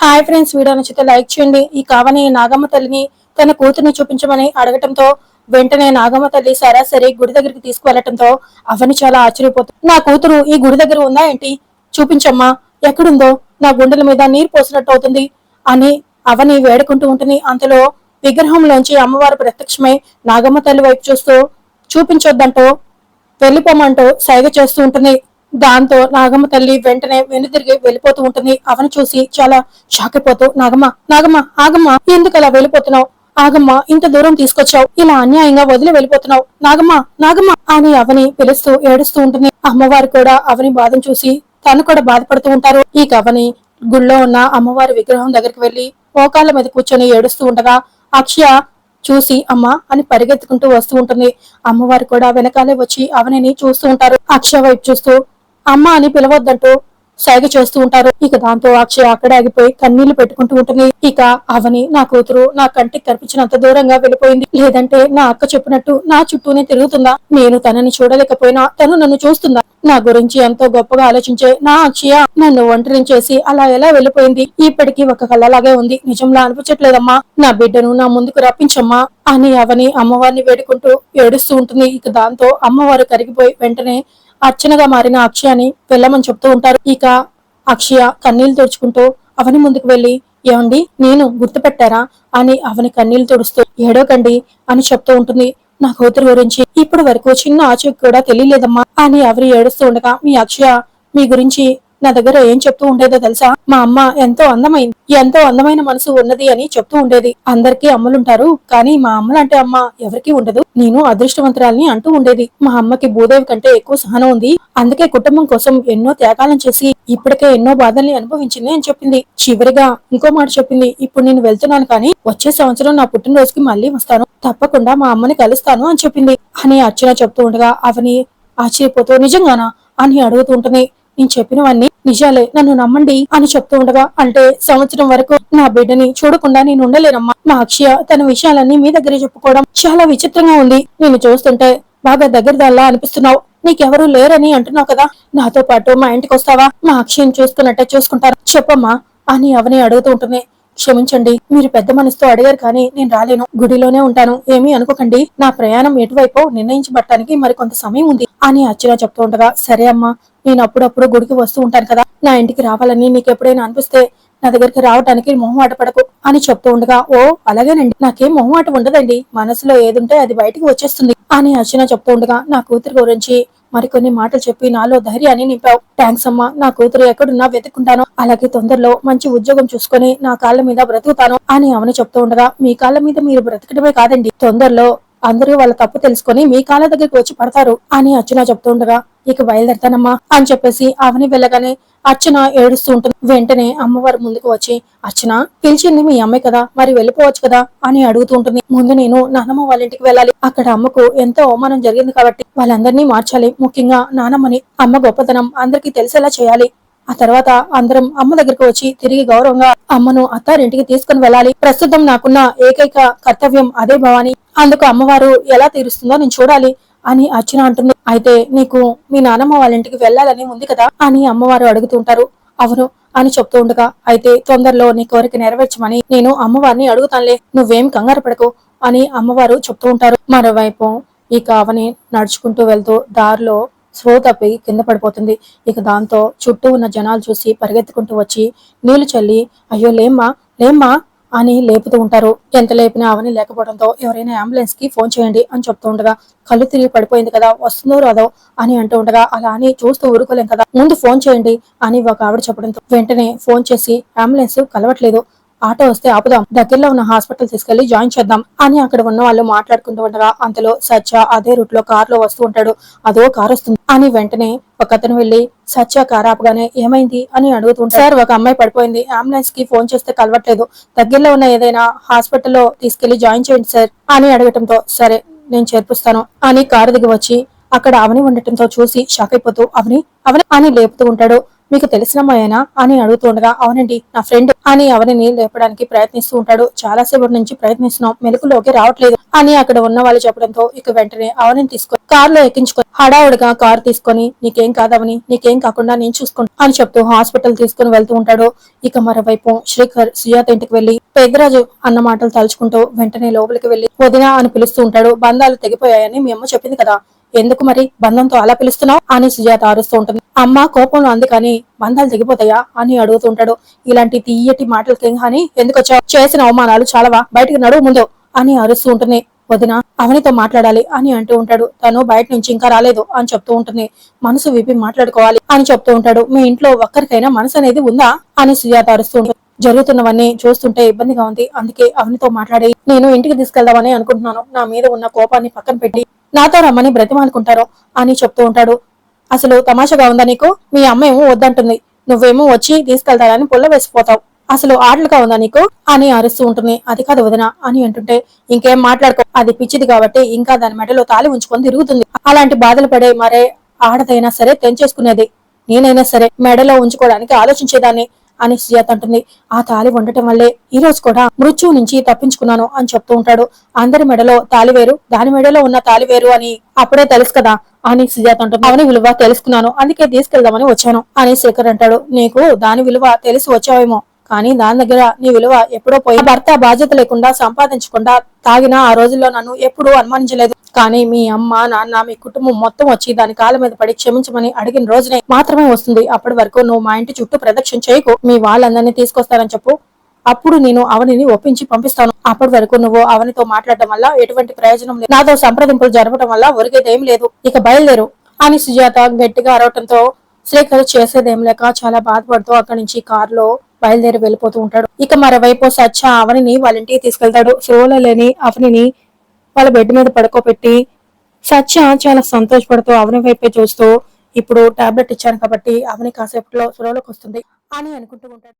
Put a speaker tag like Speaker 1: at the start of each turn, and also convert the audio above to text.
Speaker 1: Hi friends, video నచ్చితే like చేయండి. ఈ కావని నాగమ్మ తల్లిని తన కూతుర్ని చూపించమని అడగటంతో వెంటనే నాగమ్మ తల్లి సరాసరి గుడి దగ్గరికి తీసుకువెళ్లటంతో అవని చాలా ఆశ్చర్యపోతుంది. నా కూతురు ఈ గుడి దగ్గర ఉందా ఏంటి? చూపించమ్మా, ఎక్కడుందో, నా గుండెల మీద నీరు పోసినట్టు అవుతుంది అని అవని వేడుకుంటూ ఉంటుంది. అంతలో విగ్రహంలోంచి అమ్మవారు ప్రత్యక్షమై నాగమ్మ తల్లి వైపు చూస్తూ చూపించొద్దంటూ వెళ్లిపోమంటూ సైగ చేస్తూ ఉంటుంది. దాంతో నాగమ్మ తల్లి వెంటనే వెనుదిరిగి వెళ్ళిపోతూ ఉంటుంది. అవని చూసి చాలా షాక్ అయిపోతూ, నాగమ్మ నాగమ్మ ఆగమ్మ, ఎందుకు అలా వెళ్ళిపోతున్నావు? ఆగమ్మ, ఇంత దూరం తీసుకొచ్చావు, ఇలా అన్యాయంగా వదిలి వెళ్ళిపోతున్నావు, నాగమ్మ నాగమ్మ అని అవని పిలుస్తూ ఏడుస్తూ ఉంటుంది. అమ్మవారు కూడా అవని బాధను చూసి తను కూడా బాధపడుతూ ఉంటారు. ఈ అవని గుళ్ళో ఉన్న అమ్మవారి విగ్రహం దగ్గరికి వెళ్లి మోకాళ్ళ మీద కూర్చొని ఏడుస్తూ ఉండగా అక్షయ చూసి అమ్మ అని పరిగెత్తుకుంటూ వస్తూ ఉంటుంది. అమ్మవారు కూడా వెనకాలే వచ్చి అవనిని చూస్తూ ఉంటారు. అక్షయ వైపు చూస్తూ అమ్మ అని పిలవద్దంటూ సైగ చేస్తూ ఉంటారు. ఇక దాంతో అక్షయ అక్కడే ఆగిపోయి కన్నీళ్లు పెట్టుకుంటూ ఉంటుంది. ఇక అవని నా కూతురు నా కంటికి కనిపించినంత దూరంగా వెళ్ళిపోయింది, లేదంటే నా అక్క చెప్పినట్టు నా చుట్టూనే తిరుగుతుందా? నేను తనని చూడలేకపోయినా తను నన్ను చూస్తుందా? నా గురించి ఎంతో గొప్పగా ఆలోచించే నా అక్షయ నన్ను ఒంటరిని చేసి అలా ఎలా వెళ్ళిపోయింది? ఇప్పటికీ ఒక కళ్ళలాగే ఉంది, నిజంలా అనిపించట్లేదమ్మా. నా బిడ్డను నా ముందుకు రప్పించమ్మా అని అవని అమ్మవారిని వేడుకుంటూ ఏడుస్తూ ఉంటుంది. ఇక దాంతో అమ్మవారు కరిగిపోయి వెంటనే అర్చనగా మారిన అక్షయాని వెళ్ళమని చెప్తూ ఉంటారు. ఇక అక్షయ కన్నీళ్లు తుడుచుకుంటూ అవని ముందుకు వెళ్లి, ఏమండి నేను గుర్తుపెట్టారా అని అవని కన్నీళ్లు తుడుస్తూ ఏడోకండి అని చెప్తూ ఉంటుంది. నా కూతురు గురించి ఇప్పటి వరకు చిన్న ఆచూకు కూడా తెలియలేదమ్మా అని అవని ఏడుస్తూ ఉండగా మీ అక్షయ మీ గురించి నా దగ్గర ఏం చెప్తూ ఉండేదో తెలుసా? మా అమ్మ ఎంతో అందమైన మనసు ఉన్నది అని చెప్తూ ఉండేది. అందరికీ అమ్మలుంటారు, కానీ మా అమ్మలంటే అమ్మ ఎవరికీ ఉండదు, నేను అదృష్టవంతురాల్ని అంటూ ఉండేది. మా అమ్మకి భూదేవి కంటే ఎక్కువ సహనం ఉంది, అందుకే కుటుంబం కోసం ఎన్నో త్యాగాలను చేసి ఇప్పటికే ఎన్నో బాధల్ని అనుభవించింది అని చెప్పింది. చివరిగా ఇంకో మాట చెప్పింది, ఇప్పుడు నేను వెళ్తున్నాను, కానీ వచ్చే సంవత్సరం నా పుట్టినరోజుకి మళ్ళీ వస్తాను, తప్పకుండా మా అమ్మని కలుస్తాను అని చెప్పింది అని అర్చన చెప్తూ ఉండగా అవని ఆశ్చర్యపోతూ నిజంగానా అని అడుగుతూ ఉంటుంది. నేను చెప్పినవన్నీ నిజాలే, నన్ను నమ్మండి అని చెప్తూ ఉండగా, అంటే సంవత్సరం వరకు నా బిడ్డని చూడకుండా నేను ఉండలేనమ్మా. మా అక్షయ తన విషయాలన్నీ మీ దగ్గరే చెప్పుకోవడం చాలా విచిత్రంగా ఉంది. నేను చూస్తుంటే బాగా దగ్గరదల్లా అనిపిస్తున్నావు. నీకెవరూ లేరని అంటున్నావు కదా, నాతో పాటు మా ఇంటికి వస్తావా? మా అక్షయం చూసుకున్నట్టే చూసుకుంటారు, చెప్పమ్మా అని అవని అడుగుతూ ఉంటుంది. క్షమించండి, మీరు పెద్ద మనసుతో అడిగారు, కానీ నేను రాలేను, గుడిలోనే ఉంటాను, ఏమీ అనుకోకండి. నా ప్రయాణం ఎటువైపో నిర్ణయించబట్టడానికి మరి కొంత సమయం ఉంది అని అర్చన చెప్తూ ఉండగా, సరే అమ్మా, నేను అప్పుడప్పుడు గుడికి వస్తూ ఉంటాను కదా, నా ఇంటికి రావాలని నీకు ఎప్పుడైనా అనిపిస్తే నా దగ్గరికి రావడానికి మొహమాట పడకు అని చెప్తూ ఉండగా, ఓ అలాగేనండి, నాకేం మొహమాట ఉండదండి, మనసులో ఏదుంటే అది బయటికి వచ్చేస్తుంది అని అర్చన చెప్తూ ఉండగా, నా కూతురు గురించి మరికొన్ని మాటలు చెప్పి నాలో ధైర్యాన్ని నింపావు. థ్యాంక్స్ అమ్మా. నా కూతురు ఎక్కడున్నా వెతుక్కుంటాను, అలాగే తొందరలో మంచి ఉద్యోగం చూసుకుని నా కాళ్ళ మీద బ్రతుకుతాను అని అవని చెప్తూ ఉండగా, మీ కాళ్ళ మీద మీరు బ్రతకడమే కాదండి, తొందరలో అందరూ వాళ్ళ తప్పు తెలుసుకొని మీ కాళ్ళ దగ్గరికి వచ్చి పడతారు అని అర్చన చెప్తూ ఉండగా, ఇక బయలుదేరతానమ్మా అని చెప్పేసి అవని వెళ్ళగానే అర్చన ఏడుస్తూ ఉంటుంది. వెంటనే అమ్మవారు ముందుకు వచ్చి, అర్చన పిలిచింది మీ అమ్మాయి కదా, మరి వెళ్ళిపోవచ్చు కదా అని అడుగుతూ ఉంటుంది. ముందు నేను నానమ్మ వాళ్ళ ఇంటికి వెళ్ళాలి, అక్కడ అమ్మకు ఎంతో అవమానం జరిగింది కాబట్టి వాళ్ళందరినీ మార్చాలి, ముఖ్యంగా నానమ్మని. అమ్మ గొప్పతనం అందరికీ తెలిసేలా చేయాలి. ఆ తర్వాత అందరం అమ్మ దగ్గరికి వచ్చి తిరిగి గౌరవంగా అమ్మను అత్తారింటికి తీసుకుని వెళ్ళాలి. ప్రస్తుతం నాకున్న ఏకైక కర్తవ్యం అదే భవాని, అందుకు అమ్మవారు ఎలా తీరుస్తుందో నేను చూడాలి అని అర్చన అంటుంది. అయితే నీకు మీ నానమ్మ వాళ్ళ ఇంటికి వెళ్ళాలని ఉంది కదా అని అమ్మవారు అడుగుతుంటారు. అవును అని చెప్తూ ఉండగా, అయితే తొందరలో నీ కోరిక నెరవేర్చమని నేను అమ్మవారిని అడుగుతానులే, నువ్వేం కంగారు పడకు అని అమ్మవారు చెప్తూ ఉంటారు. మరోవైపు ఇక అవని నడుచుకుంటూ వెళ్తూ దారిలో స్పృహ తప్పి కింద పడిపోతుంది. ఇక దాంతో చుట్టూ ఉన్న జనాలు చూసి పరిగెత్తుకుంటూ వచ్చి నీళ్లు చల్లి, అయ్యో లేమ్మా లేమ్మా అని లేపుతూ ఉంటారు. ఎంత లేపినా అవని లేకపోవడంతో ఎవరైనా అంబులెన్స్ కి ఫోన్ చేయండి అని చెప్తూ ఉండగా, కళ్ళు తిరిగి పడిపోయింది కదా, వస్తుందో రాదో అని అంటూ ఉండగా, అలా అని చూస్తూ ఊరుకోలేం కదా, ముందు ఫోన్ చేయండి అని ఒక ఆవిడ చెప్పడంతో వెంటనే ఫోన్ చేసి అంబులెన్స్ కలవట్లేదు, ఆటో వస్తే ఆపుదాం, దగ్గరలో ఉన్న హాస్పిటల్ తీసుకెళ్లి జాయిన్ చేద్దాం అని అక్కడ ఉన్న వాళ్ళు మాట్లాడుకుంటూ ఉండగా, అంతలో సత్య అదే రూట్ లో కార్ లో వస్తూ ఉంటాడు. అదో కార్ వస్తుంది అని వెంటనే ఒక అతను వెళ్లి సత్య కార్ ఆపగానే ఏమైంది అని అడుగుతుంటారు. సార్, ఒక అమ్మాయి పడిపోయింది, అంబులెన్స్ కి ఫోన్ చేస్తే కలవట్లేదు, దగ్గరలో ఉన్న ఏదైనా హాస్పిటల్లో తీసుకెళ్లి జాయిన్ చేయండి సార్ అని అడగటంతో, సరే నేను చేర్పిస్తాను అని కారు దిగి వచ్చి అక్కడ అవని ఉండటంతో చూసి షాక్ అయిపోతూ అవని అవని అని లేపుతూ ఉంటాడు. మీకు తెలిసిన అమ్మాయేనా అని అడుగుతుండగా అవునండి నా ఫ్రెండ్ అని అవనిని లేపడానికి ప్రయత్నిస్తూ ఉంటాడు. చాలా సేపటి నుంచి ప్రయత్నిస్తున్నాం, మెలకులోకి రావట్లేదు అని అక్కడ ఉన్న వాళ్ళు చెప్పడంతో ఇక వెంటనే అవనిని తీసుకొని కారులో ఎక్కించుకొని హడావుడిగా కారు తీసుకొని నీకేం కాదవని, నీకేం కాకుండా నేను చూసుకుంటా అని చెప్తూ హాస్పిటల్ తీసుకుని వెళ్తూ ఉంటాడు. ఇక మరోవైపు శ్రీకర్ సుజాత ఇంటికి వెళ్లి పెద్దరాజు అన్న మాటలు తలుచుకుంటూ వెంటనే లోపలికి వెళ్లి వదిన అని పిలుస్తూ ఉంటాడు. బంధాలు తెగిపోయాయని మీ అమ్మ చెప్పింది కదా, ఎందుకు మరి బంధంతో అలా పిలుస్తున్నావు అని సుజాత అరుస్తూ ఉంటుంది. అమ్మ కోపంలో అంది కానీ బంధాలు తెగిపోతాయా అని అడుగుతుంటాడు. ఇలాంటి తీయటి మాటలకి అని ఎందుకు వచ్చావు, చేసిన అవమానాలు చాలవా, బయటికి నడువు ముందు అని అరుస్తూ ఉంటుంది. వదిన అవనితో మాట్లాడాలి అని అంటూ ఉంటాడు. తను బయట నుంచి ఇంకా రాలేదు అని చెప్తూ ఉంటుంది. మనసు విప్పి మాట్లాడుకోవాలి అని చెప్తూ ఉంటాడు. మీ ఇంట్లో ఒక్కరికైనా మనసు అనేది ఉందా అని సుజాత అరుస్తూ ఉంటుంది. జరుగుతున్నవన్నీ చూస్తుంటే ఇబ్బందిగా ఉంది, అందుకే అవనితో మాట్లాడి నేను ఇంటికి తీసుకెళ్దామని అనుకుంటున్నాను. నా మీద ఉన్న కోపాన్ని పక్కన పెట్టి నాతో రమ్మని బ్రతిమాలుకుంటారు అని చెప్తూ ఉంటాడు. అసలు తమాషగా ఉందా నీకు, మీ అమ్మ ఏమో వద్దంటుంది, నువ్వేమో వచ్చి తీసుకెళ్తాడని పుల్ల వేసిపోతావు, అసలు ఆటలుగా ఉందా నీకు అని అరుస్తూ ఉంటుంది. అది కాదు వదిన అని అంటుంటే ఇంకేం మాట్లాడుకో, అది పిచ్చిది కాబట్టి ఇంకా దాని మెడలో తాలి ఉంచుకొని తిరుగుతుంది, అలాంటి బాధలు పడే మరే ఆడదైనా సరే తెంచేసుకునేది, నేనైనా సరే మెడలో ఉంచుకోవడానికి ఆలోచించేదాన్ని అని సుజాత అంటుంది. ఆ తాలి ఉండటం వల్లే ఈ రోజు కూడా మృత్యువు నుంచి తప్పించుకున్నాను అని చెప్తూ ఉంటాడు. అందరి మెడలో తాలి వేరు, దాని మెడలో ఉన్న తాలి వేరు అని అప్పుడే తెలుసు కదా అని సుజాత అంటుంది. అవని విలువ తెలుసుకున్నాను, అందుకే తీసుకెళ్దామని వచ్చాను అని శేఖర్ అంటాడు. నీకు దాని విలువ తెలిసి వచ్చావేమో, కానీ దాని దగ్గర నీ విలువ ఎప్పుడో పోయి భర్త బాధ్యత లేకుండా సంపాదించకుండా తాగిన ఆ రోజుల్లో నన్ను ఎప్పుడూ అనుమానించలేదు. కానీ మీ అమ్మ నాన్న మీ కుటుంబం మొత్తం వచ్చి దాని కాళ్ళ మీద పడి క్షమించమని అడిగిన రోజునే మాత్రమే వస్తుంది. అప్పటి వరకు నువ్వు మా ఇంటి చుట్టూ ప్రదక్షిణ చేయకు, మీ వాళ్ళందరినీ తీసుకొస్తానని చెప్పు, అప్పుడు నేను అవనిని ఒప్పించి పంపిస్తాను. అప్పటి వరకు నువ్వు అవనితో మాట్లాడటం వల్ల ఎటువంటి ప్రయోజనం లేదు, నాతో సంప్రదింపులు జరపడం వల్ల ఒరిగేదేం లేదు, ఇక బయలుదేరు అని సుజాత గట్టిగా అరవటంతో శ్రీకర్ చేసేదేం లేక చాలా బాధపడుతూ అక్కడి నుంచి కారులో బయలుదేరి వెళ్ళిపోతూ ఉంటాడు. ఇక మరోవైపు సత్య అవనిని వాళ్ళ ఇంటికి తీసుకెళ్తాడు. స్లోలో లేని అవనిని వాళ్ళ బెడ్ మీద పడుకోబెట్టి సత్య చాలా సంతోషపడుతూ అవని వైపే చూస్తూ ఇప్పుడు టాబ్లెట్ ఇచ్చాను కాబట్టి అవని కాసేపట్లో స్లోలోకి వస్తుంది అని అనుకుంటూ ఉంటాడు.